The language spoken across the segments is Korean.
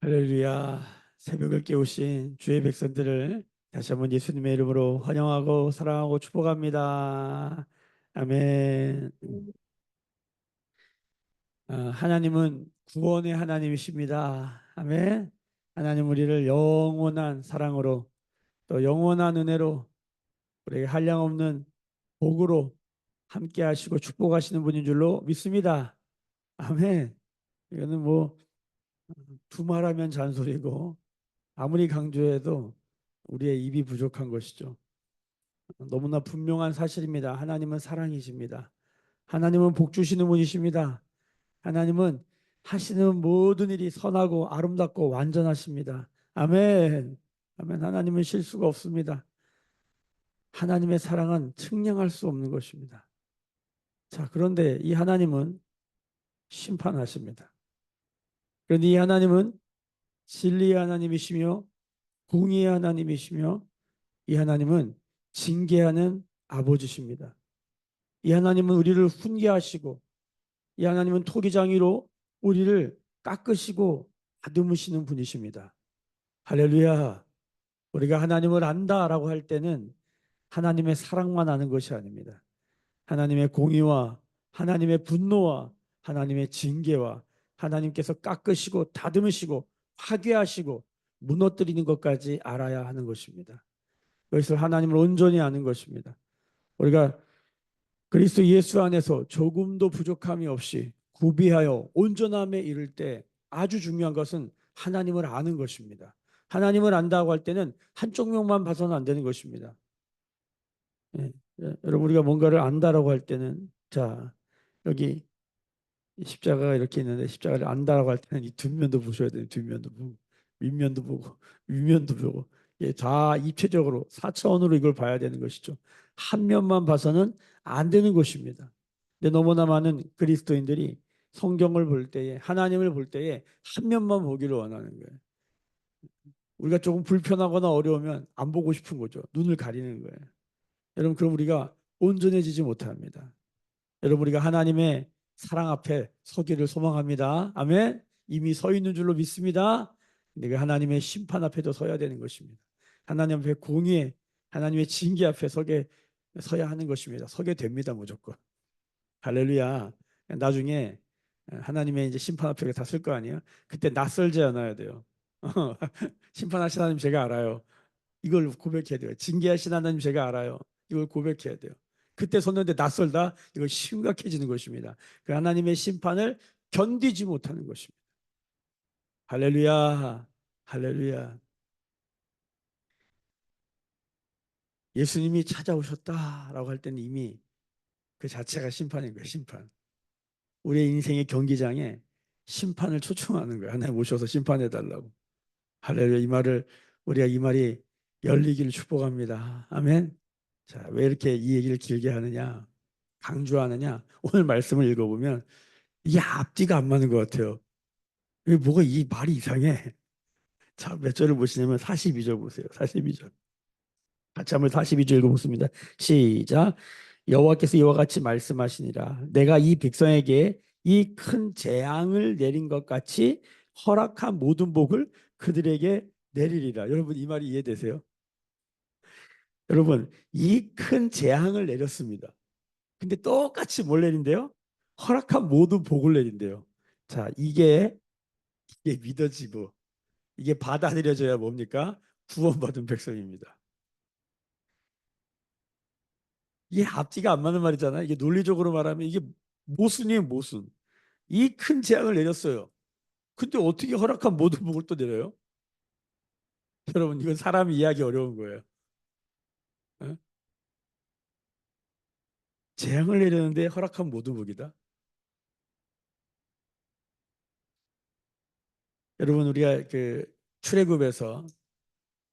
할렐루야. 새벽을 깨우신 주의 백성들을 다시 한번 예수님의 이름으로 환영하고 사랑하고 축복합니다. 아멘. 하나님은 구원의 하나님이십니다. 아멘. 하나님 우리를 영원한 사랑으로 또 영원한 은혜로 우리에게 한량없는 복으로 함께 하시고 축복하시는 분인 줄로 믿습니다. 아멘. 이거는 뭐 두말하면 잔소리고 아무리 강조해도 우리의 입이 부족한 것이죠. 너무나 분명한 사실입니다. 하나님은 사랑이십니다. 하나님은 복 주시는 분이십니다. 하나님은 하시는 모든 일이 선하고 아름답고 완전하십니다. 아멘. 아멘. 하나님은 실수가 없습니다. 하나님의 사랑은 측량할 수 없는 것입니다. 자, 그런데 이 하나님은 심판하십니다. 그런데 이 하나님은 진리의 하나님이시며 공의의 하나님이시며 이 하나님은 징계하는 아버지십니다. 이 하나님은 우리를 훈계하시고 이 하나님은 토기장이로 우리를 깎으시고 다듬으시는 분이십니다. 할렐루야. 우리가 하나님을 안다라고 할 때는 하나님의 사랑만 아는 것이 아닙니다. 하나님의 공의와 하나님의 분노와 하나님의 징계와 하나님께서 깎으시고 다듬으시고 파괴하시고 무너뜨리는 것까지 알아야 하는 것입니다. 이것을 하나님을 온전히 아는 것입니다. 우리가 그리스도 예수 안에서 조금도 부족함이 없이 구비하여 온전함에 이를 때 아주 중요한 것은 하나님을 아는 것입니다. 하나님을 안다고 할 때는 한쪽 면만 봐서는 안 되는 것입니다. 예, 여러분 우리가 뭔가를 안다라고 할 때는 자 여기 십자가가 이렇게 있는데 십자가를 안다라고 할 때는 이 뒷면도 보셔야 돼요. 뒷면도 보고 윗면도 보고 윗면도 보고 다 입체적으로 4차원으로 이걸 봐야 되는 것이죠. 한 면만 봐서는 안 되는 것입니다. 근데 너무나 많은 그리스도인들이 성경을 볼 때에 하나님을 볼 때에 한 면만 보기를 원하는 거예요. 우리가 조금 불편하거나 어려우면 안 보고 싶은 거죠. 눈을 가리는 거예요. 여러분 그럼 우리가 온전해지지 못합니다. 여러분 우리가 하나님의 사랑 앞에 서기를 소망합니다. 아멘. 이미 서 있는 줄로 믿습니다. 근데 하나님의 심판 앞에도 서야 되는 것입니다. 하나님 앞에 공의에 하나님의 징계 앞에 서야 하는 것입니다. 서게 됩니다. 무조건. 할렐루야. 나중에 하나님의 이제 심판 앞에 다 쓸 거 아니에요. 그때 낯설지 않아야 돼요. 심판하신 하나님 제가 알아요. 이걸 고백해야 돼요. 징계하신 하나님 제가 알아요. 이걸 고백해야 돼요. 그때 섰는데 낯설다? 이거 심각해지는 것입니다. 그 하나님의 심판을 견디지 못하는 것입니다. 할렐루야. 할렐루야. 예수님이 찾아오셨다라고 할 때는 이미 그 자체가 심판인 거예요. 심판. 우리의 인생의 경기장에 심판을 초청하는 거예요. 하나님 오셔서 심판해 달라고. 할렐루야. 우리가 이 말이 열리기를 축복합니다. 아멘. 자, 왜 이렇게 이 얘기를 길게 하느냐? 강조하느냐? 오늘 말씀을 읽어보면 이게 앞뒤가 안 맞는 것 같아요. 왜 뭐가 이 말이 이상해? 자, 몇 절을 보시냐면 42절 보세요. 42절. 같이 한번 42절 읽어보겠습니다. 시작. 여호와께서 이와 같이 말씀하시니라. 내가 이 백성에게 이 큰 재앙을 내린 것 같이 허락한 모든 복을 그들에게 내리리라. 여러분 이 말이 이해되세요? 여러분 이 큰 재앙을 내렸습니다. 근데 똑같이 뭘 내린대요? 허락한 모든 복을 내린대요. 자, 이게 믿어지고 이게 받아들여져야 뭡니까? 구원받은 백성입니다. 이게 앞뒤가 안 맞는 말이잖아요. 이게 논리적으로 말하면 이게 모순이에요, 모순. 이 큰 재앙을 내렸어요. 근데 어떻게 허락한 모든 복을 또 내려요? 여러분, 이건 사람이 이해하기 어려운 거예요. 어? 재앙을 내렸는데 허락한 모든 복이다. 여러분, 우리가 그 출애굽에서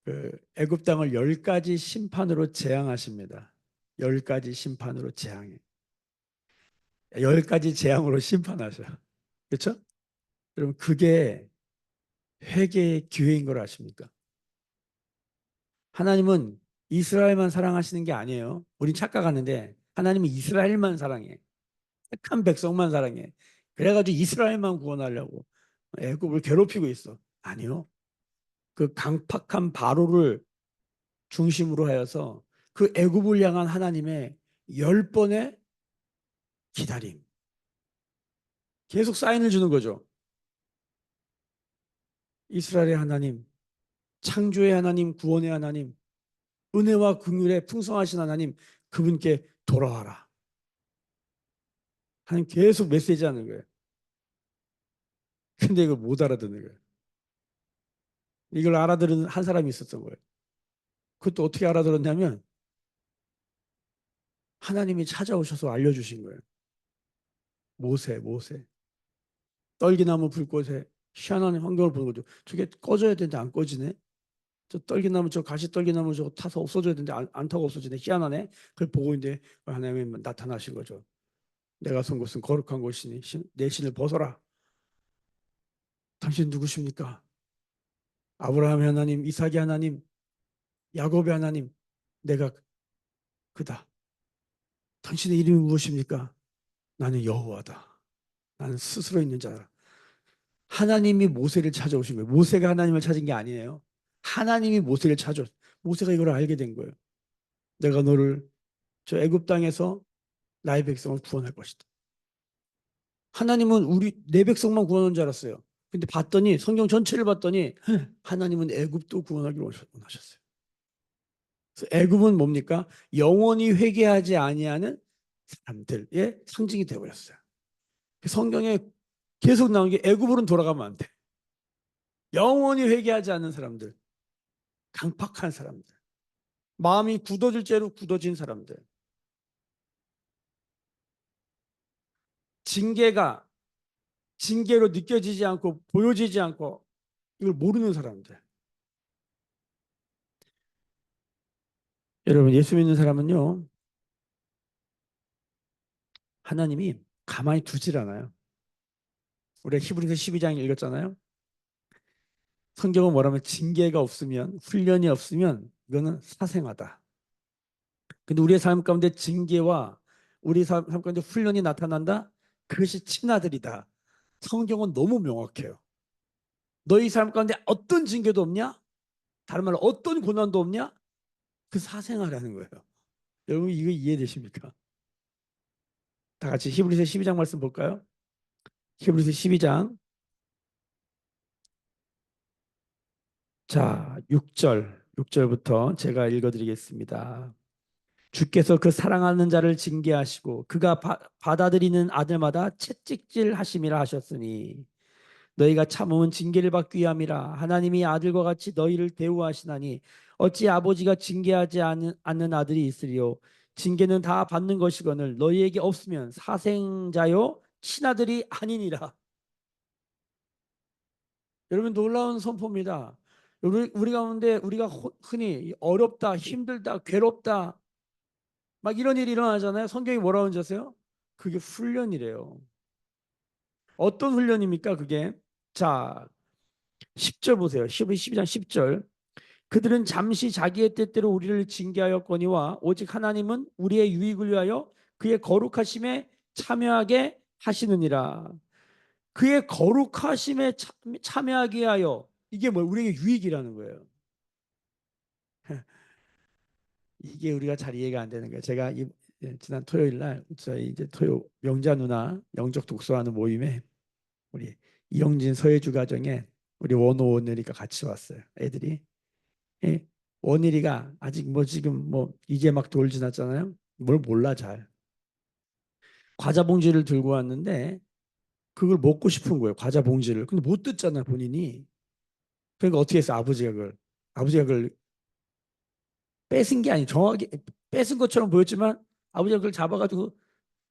그 애굽 땅을 10가지 심판으로 재앙하십니다. 10가지 심판으로 재앙해. 10가지 재앙으로 심판하셔. 그렇죠? 여러분, 그게 회개의 기회인 걸 아십니까? 하나님은 이스라엘만 사랑하시는 게 아니에요. 우린 착각하는데 하나님은 이스라엘만 사랑해. 택한 백성만 사랑해. 그래가지고 이스라엘만 구원하려고 애굽을 괴롭히고 있어. 아니요. 그 강팍한 바로를 중심으로 하여서 그 애굽을 향한 하나님의 10번의 기다림. 계속 사인을 주는 거죠. 이스라엘의 하나님, 창조의 하나님, 구원의 하나님, 은혜와 긍휼에 풍성하신 하나님, 그분께 돌아와라. 하나님 계속 메시지하는 거예요. 근데 이걸 못 알아듣는 거예요. 이걸 알아들은 한 사람이 있었던 거예요. 그것도 어떻게 알아들었냐면 하나님이 찾아오셔서 알려주신 거예요. 모세. 떨기나무 불꽃에 희한한 환경을 보는 거죠. 저게 꺼져야 되는데 안 꺼지네. 저 떨기나무, 저 가시 떨기나무 저거 타서 없어져야 되는데 안 타고 없어지네. 희한하네. 그걸 보고 있는데 하나님이 나타나신 거죠. 내가 선 곳은 거룩한 곳이니 내 신을 벗어라. 당신 누구십니까? 아브라함의 하나님, 이삭의 하나님, 야곱의 하나님, 내가 그다. 당신의 이름이 무엇입니까? 나는 여호와다. 나는 스스로 있는 자다. 하나님이 모세를 찾아오신 거예요. 모세가 하나님을 찾은 게 아니에요. 하나님이 모세를 찾아. 모세가 이걸 알게 된 거예요. 내가 너를 저 애굽 땅에서 나의 백성을 구원할 것이다. 하나님은 우리 내 백성만 구원하는 줄 알았어요. 근데 봤더니 성경 전체를 봤더니 하나님은 애굽도 구원하기를 원하셨어요. 그래서 애굽은 뭡니까? 영원히 회개하지 아니하는 사람들의 상징이 되어버렸어요. 성경에 계속 나온 게 애굽으로는 돌아가면 안 돼. 영원히 회개하지 않는 사람들, 강팍한 사람들, 마음이 굳어질 죄로 굳어진 사람들, 징계가 징계로 느껴지지 않고 보여지지 않고 이걸 모르는 사람들. 여러분, 예수 믿는 사람은요, 하나님이 가만히 두질 않아요. 우리가 히브리서 12장 읽었잖아요. 성경은 뭐라면 징계가 없으면, 훈련이 없으면 이거는 사생하다. 근데 우리의 삶 가운데 징계와 우리 삶 가운데 훈련이 나타난다. 그것이 친아들이다. 성경은 너무 명확해요. 너희 삶 가운데 어떤 징계도 없냐? 다른 말로 어떤 고난도 없냐? 그 사생아라는 거예요. 여러분 이거 이해되십니까? 다 같이 히브리서 12장 말씀 볼까요? 히브리서 12장 자 6절부터 제가 읽어드리겠습니다. 주께서 그 사랑하는 자를 징계하시고 그가 받아들이는 아들마다 채찍질 하심이라 하셨으니 너희가 참음은 징계를 받기 위함이라. 하나님이 아들과 같이 너희를 대우하시나니 어찌 아버지가 징계하지 않는 아들이 있으리요. 징계는 다 받는 것이거늘 너희에게 없으면 사생자요 친아들이 아니니라. 여러분 놀라운 선포입니다. 우리 가운데 우리가 흔히 어렵다, 힘들다, 괴롭다 막 이런 일이 일어나잖아요. 성경이 뭐라고 하는지 아세요? 그게 훈련이래요. 어떤 훈련입니까? 그게 자 10절 보세요. 12장 10절. 그들은 잠시 자기의 뜻대로 우리를 징계하였거니와 오직 하나님은 우리의 유익을 위하여 그의 거룩하심에 참여하게 하시느니라. 그의 거룩하심에 참여하게 하여 이게 뭐 우리에게 유익이라는 거예요. 이게 우리가 잘 이해가 안 되는 거예요. 제가 지난 토요일 날 저희 이제 명자 누나 영적 독서하는 모임에 우리 이영진 서예주 가정에 우리 원호 원내리가 같이 왔어요. 애들이. 예, 원일이가 아직 뭐 지금 뭐 이제 막 돌 지났잖아요. 뭘 몰라 잘. 과자 봉지를 들고 왔는데 그걸 먹고 싶은 거예요. 과자 봉지를. 근데 못 듣잖아 본인이. 그러니까 어떻게 했어 아버지가 그걸 뺏은 게 아니 정확히 뺏은 것처럼 보였지만 아버지가 그걸 잡아가지고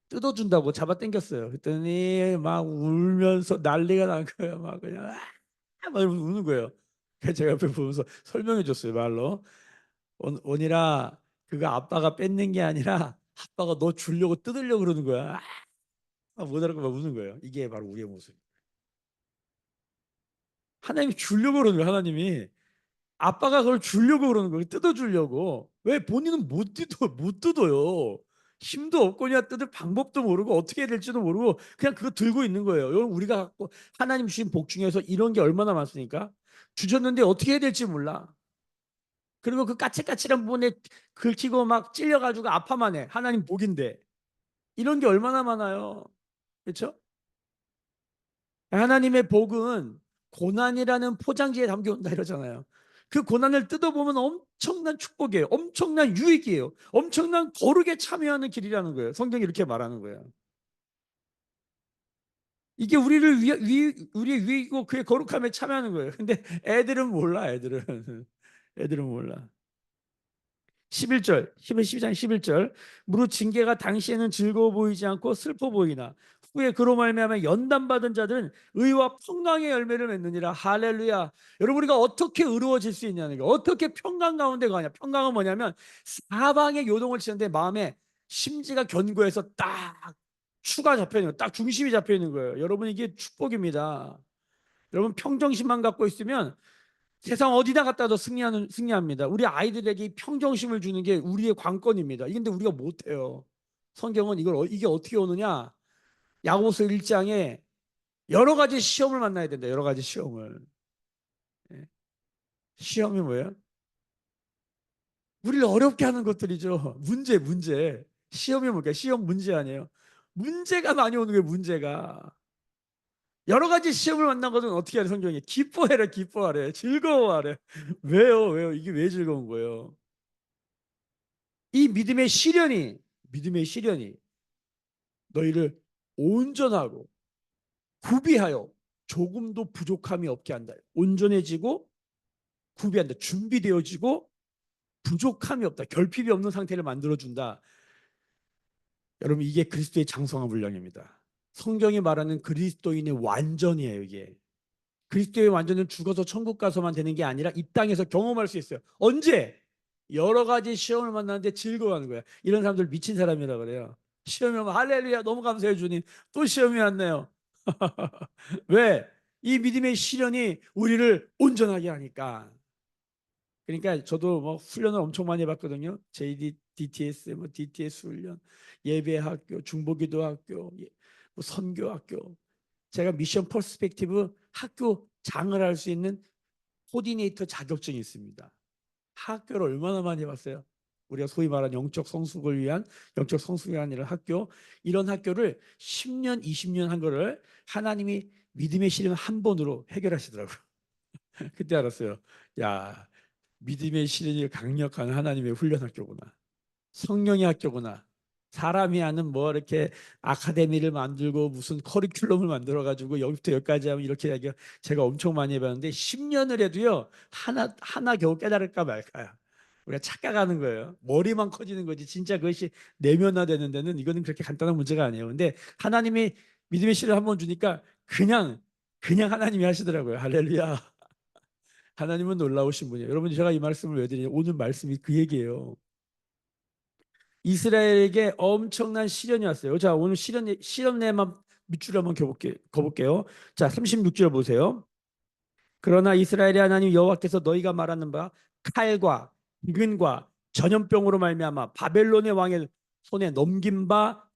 뜯어준다고 잡아 당겼어요. 그랬더니 막 울면서 난리가 난 거예요. 막 그냥 막 이러면서 우는 거예요. 그래서 제가 옆에 보면서 설명해 줬어요 말로. 원이라 그거 아빠가 뺏는 게 아니라 아빠가 너 주려고 뜯으려고 그러는 거야. 못 알아듣고 막 우는 거예요. 이게 바로 우리의 모습. 하나님이 주려고 그러는 거예요. 하나님이 아빠가 그걸 주려고 그러는 거예요. 뜯어주려고. 왜 본인은 못 뜯어요. 힘도 없거냐 뜯을 방법도 모르고 어떻게 해야 될지도 모르고 그냥 그거 들고 있는 거예요. 여러분 우리가 갖고 하나님 주신 복 중에서 이런 게 얼마나 많습니까? 주셨는데 어떻게 해야 될지 몰라. 그리고 그 까칠까칠한 부분에 긁히고 막 찔려가지고 아파만 해. 하나님 복인데. 이런 게 얼마나 많아요. 그렇죠? 하나님의 복은 고난이라는 포장지에 담겨온다 이러잖아요. 그 고난을 뜯어보면 엄청난 축복이에요. 엄청난 유익이에요. 엄청난 거룩에 참여하는 길이라는 거예요. 성경이 이렇게 말하는 거예요. 이게 우리의 유익이고 그의 거룩함에 참여하는 거예요. 근데 애들은 몰라, 애들은. 애들은 몰라. 11절, 12장 11절. 무릇 징계가 당시에는 즐거워 보이지 않고 슬퍼 보이나 후에 그로 말미암아 연단받은 자들은 의와 평강의 열매를 맺느니라. 할렐루야. 여러분, 우리가 어떻게 의로워질 수 있냐는 거, 어떻게 평강 가운데 가냐. 평강은 뭐냐면 사방에 요동을 치는데 마음에 심지가 견고해서 딱 추가 잡혀 있는 거예요. 딱 중심이 잡혀 있는 거예요. 여러분, 이게 축복입니다. 여러분, 평정심만 갖고 있으면 세상 어디다 갖다도 승리합니다. 우리 아이들에게 평정심을 주는 게 우리의 관건입니다. 근데 우리가 못해요. 성경은 이게 어떻게 오느냐? 야고보서 1장에 여러 가지 시험을 만나야 된다. 여러 가지 시험을. 예. 시험이 뭐예요? 우리를 어렵게 하는 것들이죠. 문제. 시험이 뭘까요? 시험 문제 아니에요. 문제가 많이 오는 거예요. 문제가. 여러 가지 시험을 만나거든. 어떻게 하래? 성경이 기뻐해라, 기뻐하래, 즐거워하래. 왜요? 이게 왜 즐거운 거예요? 이 믿음의 시련이 너희를 온전하고 구비하여 조금도 부족함이 없게 한다. 온전해지고 구비한다. 준비되어지고 부족함이 없다. 결핍이 없는 상태를 만들어준다. 여러분, 이게 그리스도의 장성한 분량입니다. 성경이 말하는 그리스도인의 완전이에요. 이게 그리스도의 완전은 죽어서 천국 가서만 되는 게 아니라 이 땅에서 경험할 수 있어요. 언제? 여러 가지 시험을 만나는데 즐거워하는 거야. 이런 사람들 미친 사람이라 그래요. 시험이 오면 할렐루야, 너무 감사해 주님. 또 시험이 왔네요. 왜? 이 믿음의 시련이 우리를 온전하게 하니까. 그러니까 저도 뭐 훈련을 엄청 많이 해봤거든요. JD, DTS, 뭐 DTS 훈련, 예배학교, 중보기도학교, 뭐 선교학교. 제가 미션 퍼스펙티브 학교 장을 할 수 있는 코디네이터 자격증이 있습니다. 학교를 얼마나 많이 해봤어요. 우리가 소위 말하는 영적 성숙을 위한 이런 학교, 이런 학교를 10년, 20년 한 거를 하나님이 믿음의 시련 한 번으로 해결하시더라고요. 그때 알았어요. 야, 믿음의 시련이 강력한 하나님의 훈련 학교구나. 성령의 학교구나. 사람이 하는 뭐 이렇게 아카데미를 만들고 무슨 커리큘럼을 만들어 가지고 여기부터 여기까지 하면 이렇게 얘기가, 제가 엄청 많이 해봤는데 10년을 해도요 하나 겨우 깨달을까 말까요. 우리가 착각하는 거예요. 머리만 커지는 거지 진짜 그것이 내면화되는 데는 이거는 그렇게 간단한 문제가 아니에요. 근데 하나님이 믿음의 씨를 한번 주니까 그냥 하나님이 하시더라고요. 할렐루야. 하나님은 놀라우신 분이에요. 여러분, 제가 이 말씀을 왜 드리냐, 오늘 말씀이 그 얘기예요. 이스라엘에게 엄청난 시련이 왔어요. 자, 오늘 시련 내만 밑줄 한번 거볼게요. 자, 36절 보세요. 그러나 이스라엘의 하나님 여호와께서 너희가 말하는 바 칼과 기근과 전염병으로 말미암아 바벨론의 왕의 손에 넘긴 바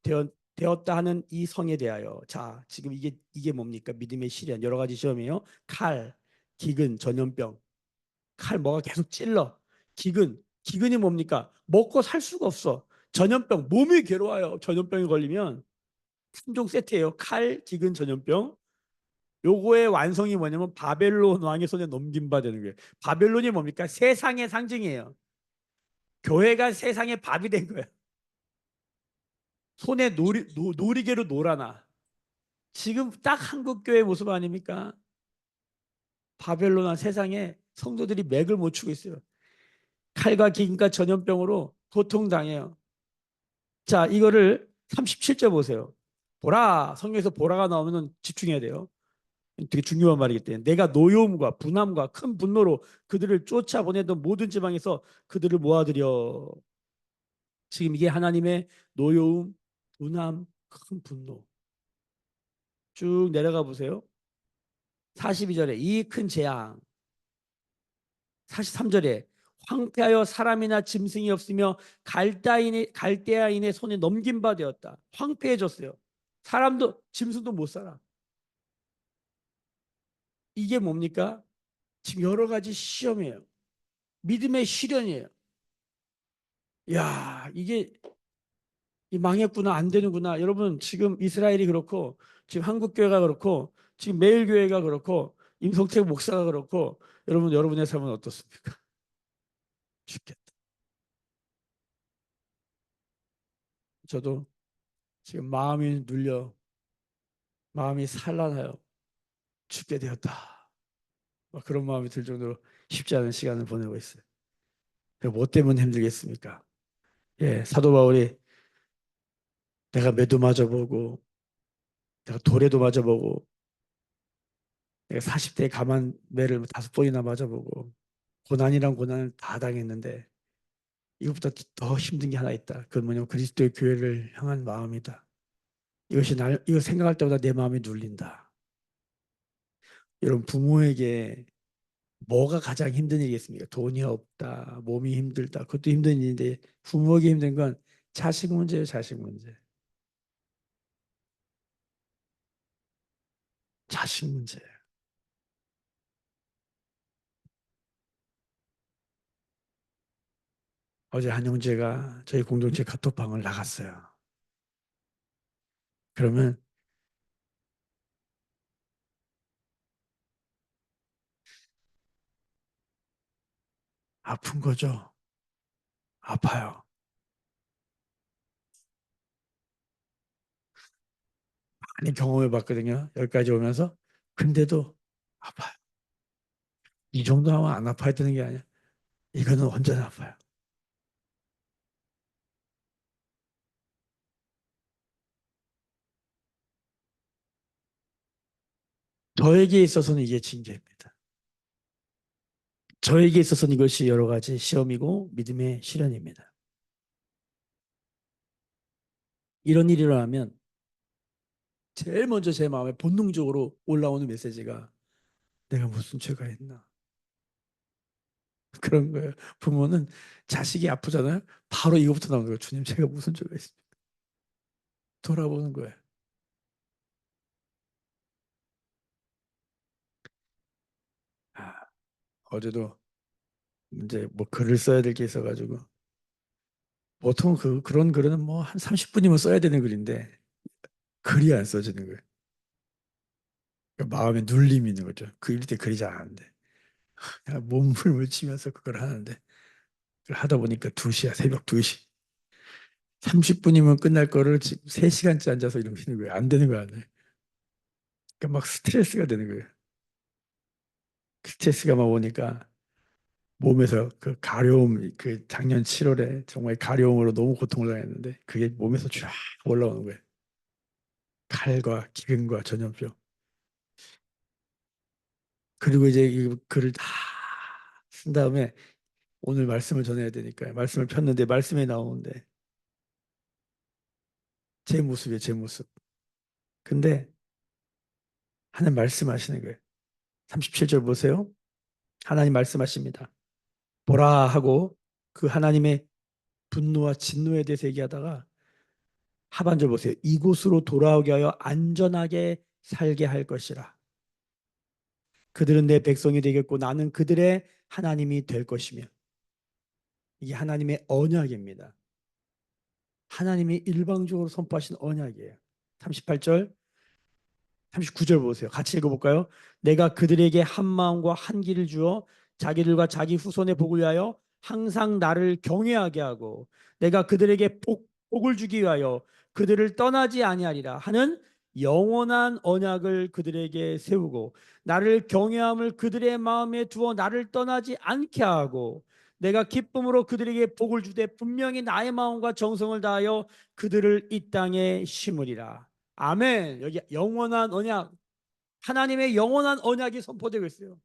되었다 하는 이 성에 대하여. 자, 지금 이게 뭡니까? 믿음의 시련, 여러 가지 시험이에요. 칼, 기근, 전염병. 칼 뭐가 계속 찔러. 기근이 뭡니까? 먹고 살 수가 없어. 전염병, 몸이 괴로워요. 전염병이 걸리면 3종 세트예요. 칼, 기근, 전염병. 요거의 완성이 뭐냐면 바벨론 왕의 손에 넘긴 바 되는 거예요. 바벨론이 뭡니까? 세상의 상징이에요. 교회가 세상의 밥이 된 거예요. 손에 놀이개로 놀아나. 지금 딱 한국 교회 모습 아닙니까? 바벨론한 세상에 성도들이 맥을 못 추고 있어요. 칼과 기근과 전염병으로 고통당해요. 자, 이거를 37절 보세요. 보라, 성경에서 보라가 나오면 집중해야 돼요. 되게 중요한 말이기 때문에 내가 노여움과 분함과 큰 분노로 그들을 쫓아보내던 모든 지방에서 그들을 모아들여. 지금 이게 하나님의 노여움, 분함, 큰 분노. 쭉 내려가 보세요. 42절에 이 큰 재앙. 43절에 황폐하여 사람이나 짐승이 없으며 갈대아인의 손에 넘긴 바 되었다. 황폐해졌어요. 사람도 짐승도 못 살아. 이게 뭡니까? 지금 여러 가지 시험이에요. 믿음의 시련이에요. 야, 이게 망했구나, 안 되는구나. 여러분, 지금 이스라엘이 그렇고, 지금 한국교회가 그렇고, 지금 매일교회가 그렇고, 임성택 목사가 그렇고, 여러분, 여러분의 삶은 어떻습니까? 죽겠다. 저도 지금 마음이 눌려, 마음이 산란하여 죽게 되었다. 그런 마음이 들 정도로 쉽지 않은 시간을 보내고 있어요. 뭐 때문에 힘들겠습니까? 예, 사도 바울이 내가 매도 맞아보고, 내가 도래도 맞아보고, 내가 40대에 가만 매를 5번이나 맞아보고, 고난이란 고난을 다 당했는데, 이것보다 더 힘든 게 하나 있다. 그건 뭐냐면 그리스도의 교회를 향한 마음이다. 이거 생각할 때마다 내 마음이 눌린다. 여러분, 부모에게 뭐가 가장 힘든 일이겠습니까? 돈이 없다, 몸이 힘들다. 그것도 힘든 일인데, 부모에게 힘든 건 자식 문제예요, 자식 문제. 자식 문제예요. 어제 한 형제가 저희 공동체 카톡방을 나갔어요. 그러면 아픈 거죠. 아파요. 많이 경험해 봤거든요. 여기까지 오면서. 근데도 아파요. 이 정도 하면 안 아파야 되는 게 아니야. 이거는 언제나 아파요. 저에게 있어서는 이게 징계입니다. 저에게 있어서는 이것이 여러 가지 시험이고 믿음의 시련입니다. 이런 일이 일어나면 제일 먼저 제 마음에 본능적으로 올라오는 메시지가 내가 무슨 죄가 있나 그런 거예요. 부모는 자식이 아프잖아요. 바로 이거부터 나오는 거예요. 주님, 제가 무슨 죄가 있습니까? 돌아보는 거예요. 아, 어제도 이제 뭐 글을 써야 될 게 있어가지고 보통 그런 글은 뭐 한 30분이면 써야 되는 글인데 글이 안 써지는 거예요. 그러니까 마음에 눌림이 있는 거죠. 그릴 때 글이 잘 안 돼. 그냥 몸을 치면서 그걸 하는데 그걸 하다 보니까 2시야, 새벽 2시. 30분이면 끝날 거를 지금 3시간째 앉아서 이러고 있는 거예요. 안 되는 거야, 안 돼. 그러니까 막 스트레스가 되는 거예요. 스트레스가 막 오니까 몸에서 그 가려움, 그 작년 7월에 정말 가려움으로 너무 고통을 당했는데 그게 몸에서 쫙 올라오는 거예요. 칼과 기근과 전염병. 그리고 이제 이 글을 다 쓴 다음에 오늘 말씀을 전해야 되니까 말씀을 폈는데 말씀에 나오는데 제 모습이에요, 제 모습. 근데 하나님 말씀하시는 거예요. 37절 보세요. 하나님 말씀하십니다. 보라 하고 그 하나님의 분노와 진노에 대해서 얘기하다가 하반절 보세요. 이곳으로 돌아오게 하여 안전하게 살게 할 것이라. 그들은 내 백성이 되겠고 나는 그들의 하나님이 될 것이며. 이게 하나님의 언약입니다. 하나님이 일방적으로 선포하신 언약이에요. 38절, 39절 보세요. 같이 읽어볼까요? 내가 그들에게 한 마음과 한 길을 주어 자기들과 자기 후손의 복을 위하여 항상 나를 경외하게 하고 내가 그들에게 복을 주기 위하여 그들을 떠나지 아니하리라 하는 영원한 언약을 그들에게 세우고 나를 경외함을 그들의 마음에 두어 나를 떠나지 않게 하고 내가 기쁨으로 그들에게 복을 주되 분명히 나의 마음과 정성을 다하여 그들을 이 땅에 심으리라. 아멘. 여기 영원한 언약, 하나님의 영원한 언약이 선포되고 있어요.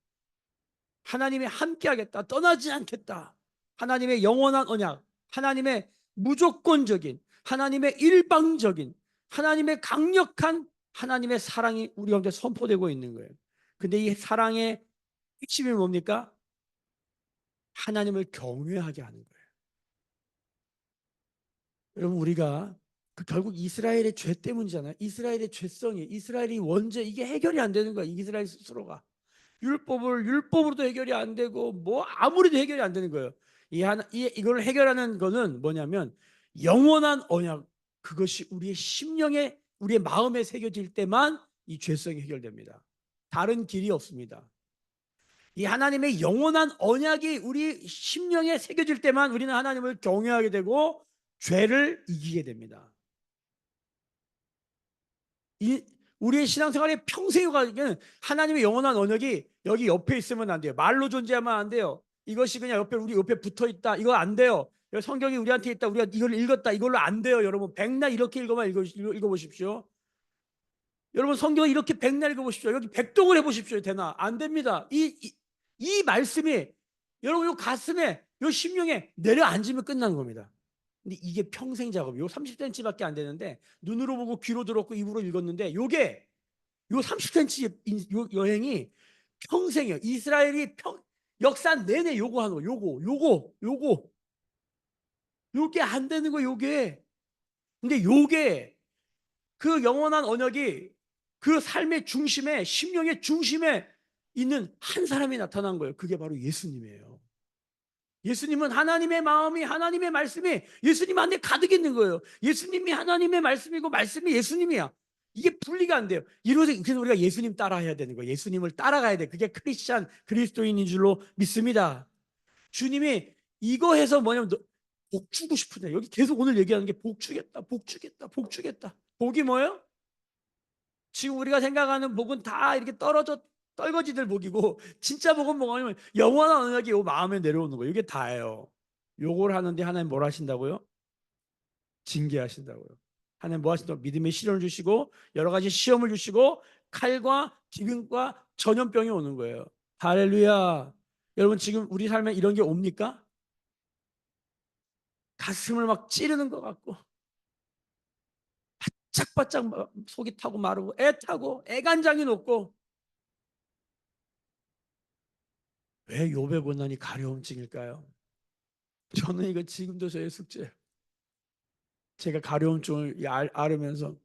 하나님이 함께하겠다, 떠나지 않겠다. 하나님의 영원한 언약, 하나님의 무조건적인, 하나님의 일방적인, 하나님의 강력한 하나님의 사랑이 우리 가운데 선포되고 있는 거예요. 근데 이 사랑의 핵심이 뭡니까? 하나님을 경외하게 하는 거예요. 여러분, 우리가 결국 이스라엘의 죄 때문이잖아요. 이스라엘의 죄성이, 이스라엘이 원죄, 이게 해결이 안 되는 거야. 이스라엘 스스로가. 율법으로도 해결이 안 되고 뭐 아무리도 해결이 안 되는 거예요. 이걸 해결하는 거는 뭐냐면 영원한 언약, 그것이 우리의 심령에, 우리의 마음에 새겨질 때만 이 죄성이 해결됩니다. 다른 길이 없습니다. 이 하나님의 영원한 언약이 우리 심령에 새겨질 때만 우리는 하나님을 경외하게 되고 죄를 이기게 됩니다. 이 우리의 신앙생활의 평생에 가는 하나님의 영원한 언약이 여기 옆에 있으면 안 돼요. 말로 존재하면 안 돼요. 이것이 그냥 우리 옆에 붙어 있다, 이거 안 돼요. 성경이 우리한테 있다, 우리가 이걸 읽었다, 이걸로 안 돼요. 여러분 백날 이렇게 읽어만 읽어보십시오. 여러분 성경을 이렇게 백날 읽어보십시오. 여기 백독을 해보십시오. 되나? 안 됩니다. 이 말씀이 여러분 요 가슴에, 요 심령에 내려앉으면 끝나는 겁니다. 근데 이게 평생 작업이요. 30cm밖에 안 되는데 눈으로 보고 귀로 들었고 입으로 읽었는데 요게 요 30cm 요 여행이 평생이에요. 이스라엘이 역사 내내 요거 하는 거. 요게 안 되는 거 요게. 근데 요게 그 영원한 언약이 그 삶의 중심에, 심령의 중심에 있는 한 사람이 나타난 거예요. 그게 바로 예수님이에요. 예수님은 하나님의 마음이, 하나님의 말씀이 예수님 안에 가득 있는 거예요. 예수님이 하나님의 말씀이고 말씀이 예수님이야. 이게 분리가 안 돼요. 그래서 우리가 예수님 따라해야 되는 거예요. 예수님을 따라가야 돼. 그게 크리스찬, 그리스도인인 줄로 믿습니다. 주님이 이거 해서 뭐냐면 복 주고 싶은데, 여기 계속 오늘 얘기하는 게 복 주겠다, 복 주겠다, 복 주겠다. 복이 뭐예요? 지금 우리가 생각하는 복은 다 이렇게 떨거지들 복이고, 진짜 복은 뭐냐면 영원한 언약이 요 마음에 내려오는 거예요. 이게 다예요. 요걸 하는데 하나님 뭘 하신다고요? 징계하신다고요. 하나님 뭐 하신다고? 믿음의 시련을 주시고 여러 가지 시험을 주시고 칼과 기근과 전염병이 오는 거예요. 할렐루야. 여러분 지금 우리 삶에 이런 게 옵니까? 가슴을 막 찌르는 것 같고 바짝바짝 속이 타고 마르고 애타고 애간장이 높고. 왜 욥의 고난이 가려움증일까요? 저는 이거 지금도 저의 숙제예요. 제가 가려움증을 앓으면서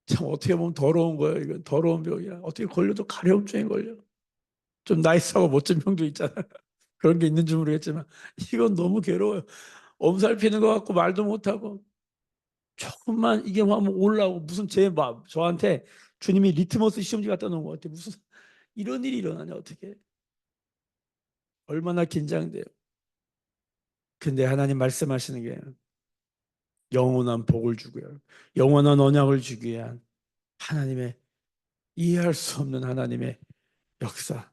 참 어떻게 보면 더러운 거예요. 이건 더러운 병이야. 어떻게 걸려도 가려움증에 걸려. 좀 나이스하고 멋진 병도 있잖아. 그런 게 있는지 모르겠지만 이건 너무 괴로워요. 엄살 피는 것 같고 말도 못하고 조금만 이게 하면 올라오고 무슨 저한테 주님이 리트머스 시험지 갖다 놓은 것 같아. 무슨 이런 일이 일어나냐 어떻게. 얼마나 긴장돼요. 근데 하나님 말씀하시는 게 영원한 복을 주고요. 영원한 언약을 주기 위한 하나님의, 이해할 수 없는 하나님의 역사.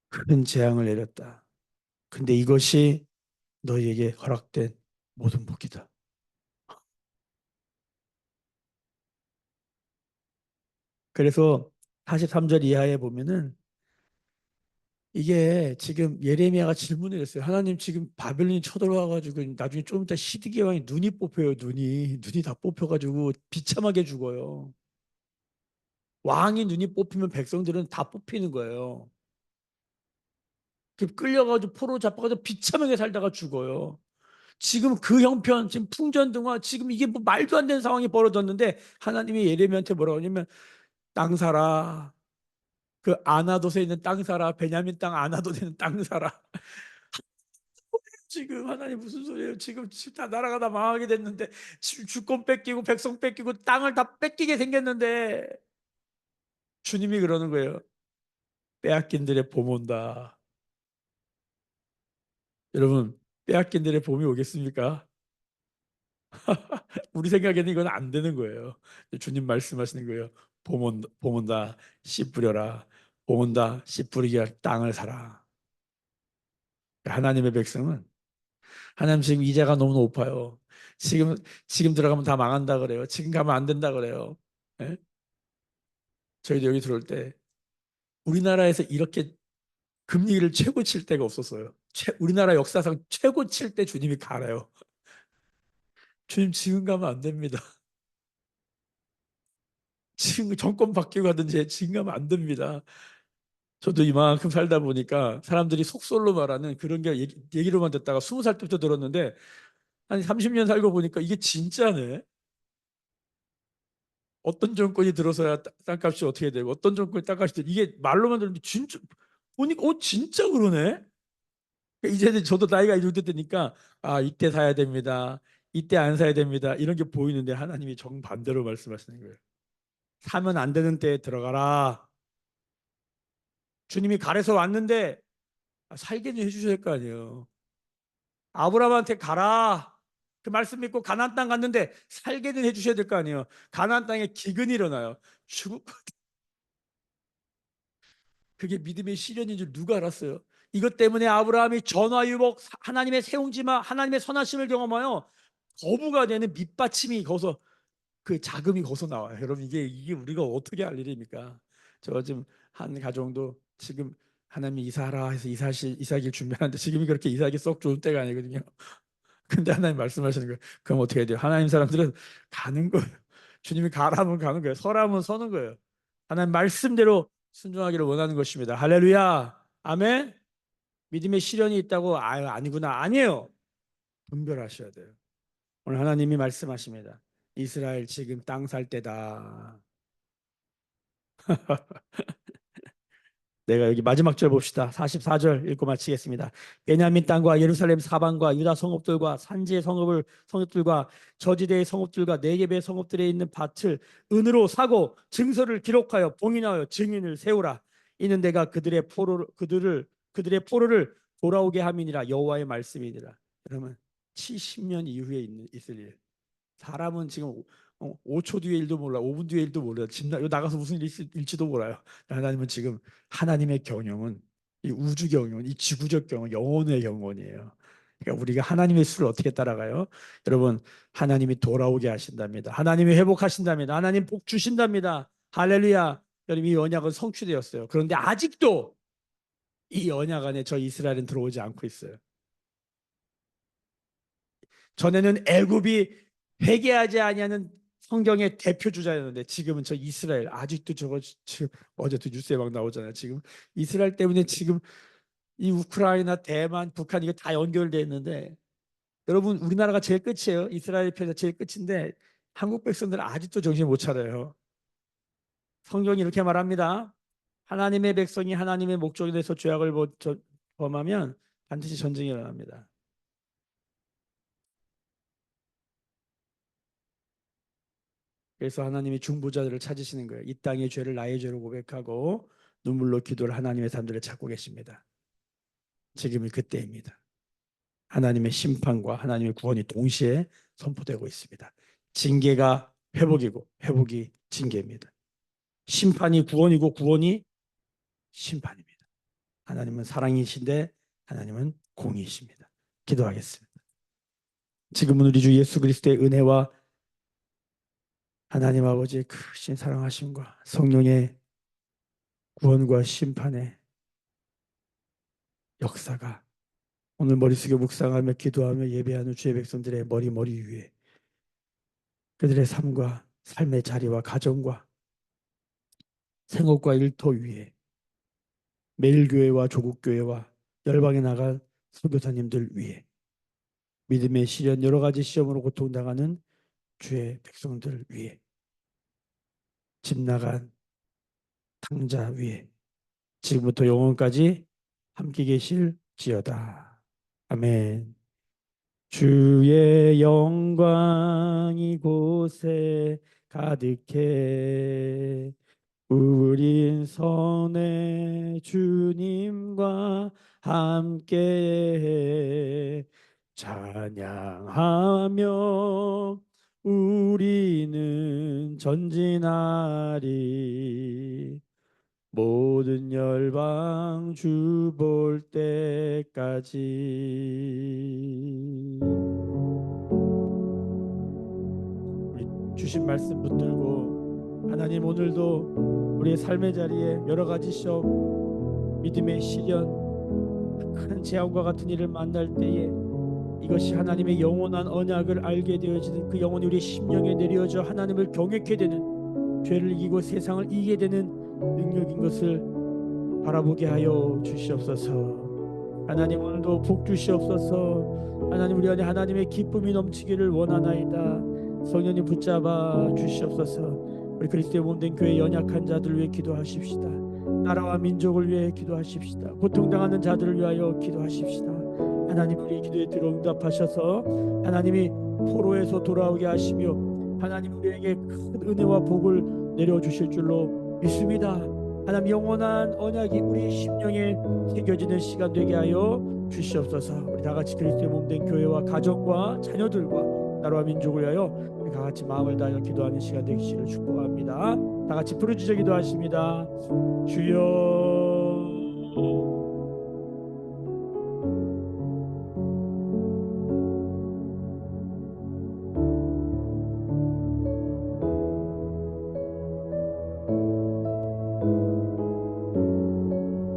큰 재앙을 내렸다. 근데 이것이 너희에게 허락된 모든 복이다. 그래서 43절 이하에 보면은 이게 지금 예레미야가 질문을 했어요. 하나님 지금 바벨론이 쳐들어와가지고 나중에 좀 이따 시드기야 왕이 눈이 뽑혀요. 눈이 다 뽑혀가지고 비참하게 죽어요. 왕이 눈이 뽑히면 백성들은 다 뽑히는 거예요. 끌려가지고 포로 잡혀가지고 비참하게 살다가 죽어요. 지금 그 형편, 지금 풍전등화, 지금 이게 뭐 말도 안 되는 상황이 벌어졌는데 하나님이 예레미야한테 뭐라고 하냐면 땅 사라. 그 아나돗에 있는 땅 사라. 베냐민 땅 아나돗에 있는 땅 사라. 지금 하나님 무슨 소리예요? 지금 다 나라가 다 망하게 됐는데 주권 뺏기고 백성 뺏기고 땅을 다 뺏기게 생겼는데 주님이 그러는 거예요. 빼앗긴 들의 봄 온다. 여러분 빼앗긴 들의 봄이 오겠습니까? 우리 생각에는 이건 안 되는 거예요. 주님 말씀하시는 거예요. 봄 온다, 씨 뿌려라. 봄 온다, 씨 뿌리기 땅을 사라. 하나님의 백성은, 하나님 지금 이자가 너무 높아요. 지금 들어가면 다 망한다 그래요. 지금 가면 안 된다 그래요. 예? 저희도 여기 들어올 때 우리나라에서 이렇게 금리를 최고 칠 때가 없었어요. 우리나라 역사상 최고 칠 때 주님이 가래요. 주님 지금 가면 안 됩니다. 지금 정권 바뀌고 하든지 지금 가면 안 됩니다. 저도 이만큼 살다 보니까 사람들이 속설로 말하는 그런 게 얘기로만 듣다가 20살 때부터 들었는데 한 30년 살고 보니까 이게 진짜네. 어떤 정권이 들어서야 땅값이 어떻게 되고 어떤 정권이 땅값이 되고 이게 말로만 들었는데 진짜 보니까 진짜 그러네. 이제는 저도 나이가 이렇게 되니까 아 이때 사야 됩니다. 이때 안 사야 됩니다. 이런 게 보이는데 하나님이 정반대로 말씀하시는 거예요. 사면 안 되는 때에 들어가라. 주님이 가래서 왔는데 살게는 해주셔야 될 거 아니에요. 아브라함한테 가라. 그 말씀 믿고 가나안 땅 갔는데 살게는 해주셔야 될 거 아니에요. 가나안 땅에 기근이 일어나요. 죽을 그게 믿음의 시련인 줄 누가 알았어요? 이것 때문에 아브라함이 전화유복 하나님의 세웅지마 하나님의 선하심을 경험하여 거부가 되는 밑받침이 거기서 그 자금이 거기서 나와요. 여러분 이게 우리가 어떻게 할 일입니까? 저 지금 한 가정도 지금 하나님이 이사하라 해서 이사하길 준비하는데 지금이 그렇게 이사하기 썩 좋은 때가 아니거든요. 근데 하나님 말씀하시는 거예요. 그럼 어떻게 해야 돼요? 하나님 사람들은 가는 거예요. 주님이 가라면 가는 거예요. 서라면 서는 거예요. 하나님 말씀대로 순종하기를 원하는 것입니다. 할렐루야. 아멘. 믿음의 시련이 있다고 아니구나. 아니에요. 분별하셔야 돼요. 오늘 하나님이 말씀하십니다. 이스라엘 지금 땅 살 때다. 내가 여기 마지막 절 봅시다. 44절 읽고 마치겠습니다. 베냐민 땅과 예루살렘 사방과 유다 성읍들과 산지의 성읍들과 저지대의 성읍들과 네겝의 성읍들에 있는 밭을 은으로 사고 증서를 기록하여 봉인하여 증인을 세우라. 이는 내가 그들의 포로를 돌아오게 함이니라. 여호와의 말씀이니라. 여러분 70년 이후에 있을 일. 사람은 지금 5초 뒤에 일도 몰라, 5분 뒤에 일도 몰라. 집 나가서 무슨 일이 일지도 몰라요. 하나님은 지금 하나님의 경영은 이 우주 경영, 이 지구적 경영, 영혼의 경영이에요. 그러니까 우리가 하나님의 수를 어떻게 따라가요? 여러분 하나님이 돌아오게 하신답니다. 하나님이 회복하신답니다. 하나님 복 주신답니다. 할렐루야. 여러분 이 언약은 성취되었어요. 그런데 아직도 이 언약 안에 저 이스라엘은 들어오지 않고 있어요. 전에는 애굽이 회개하지 아니하는 성경의 대표 주자였는데 지금은 저 이스라엘 아직도 저거 지금 어제도 뉴스에 막 나오잖아요. 지금 이스라엘 때문에 지금 이 우크라이나, 대만, 북한 이게 다 연결돼 있는데 여러분 우리나라가 제일 끝이에요. 이스라엘 편이 제일 끝인데 한국 백성들은 아직도 정신 못 차려요. 성경이 이렇게 말합니다. 하나님의 백성이 하나님의 목적에 대해서 죄악을 범하면 반드시 전쟁이 일어납니다. 그래서 하나님이 중보자들을 찾으시는 거예요. 이 땅의 죄를 나의 죄로 고백하고 눈물로 기도를 하나님의 사람들을 찾고 계십니다. 지금이 그때입니다. 하나님의 심판과 하나님의 구원이 동시에 선포되고 있습니다. 징계가 회복이고 회복이 징계입니다. 심판이 구원이고 구원이 심판입니다. 하나님은 사랑이신데 하나님은 공의이십니다. 기도하겠습니다. 지금은 우리 주 예수 그리스도의 은혜와 하나님 아버지의 크신 사랑하심과 성령의 구원과 심판의 역사가 오늘 머릿속에 묵상하며 기도하며 예배하는 주의 백성들의 머리 위에 그들의 삶과 삶의 자리와 가정과 생업과 일터 위에 매일교회와 조국교회와 열방에 나갈 선교사님들 위에 믿음의 시련 여러 가지 시험으로 고통당하는 주의 백성들 위에 집 나간 탕자 위에 지금부터 영원까지 함께 계실지어다. 아멘. 주의 영광 이곳에 가득해 우린 선의 주님과 함께 찬양하며 우리는 전진하리 모든 열방 주 볼 때까지. 우리 주신 말씀 붙들고 하나님 오늘도 우리의 삶의 자리에 여러 가지 시험 믿음의 시련 큰 재앙과 같은 일을 만날 때에 이것이 하나님의 영원한 언약을 알게 되어지는 그 영혼이 우리 심령에 내려져 하나님을 경외케 되는 죄를 이기고 세상을 이기게 되는 능력인 것을 바라보게 하여 주시옵소서. 하나님 오늘도 복 주시옵소서. 하나님 우리 안에 하나님의 기쁨이 넘치기를 원하나이다. 성령님 붙잡아 주시옵소서. 우리 그리스도의 몸된 교회 연약한 자들 위해 기도하십시다. 나라와 민족을 위해 기도하십시다. 고통당하는 자들을 위하여 기도하십시다. 하나님, 우리 기도에 들어응답하셔서 하나님이 포로에서 돌아오게 하시며 하나님 우리에게 큰 은혜와 복을 내려주실 줄로 믿습니다. 하나님, 영원한 언약이 우리 심령에 새겨지는 시간 되게 하여 주시옵소서. 우리 다 같이 그리스도의 몸된 교회와 가정과 자녀들과 나라와 민족을 위하여 우리 다 같이 마음을 다하여 기도하는 시간 되기를 축복합니다. 다 같이 부르짖어 기도하십니다. 주여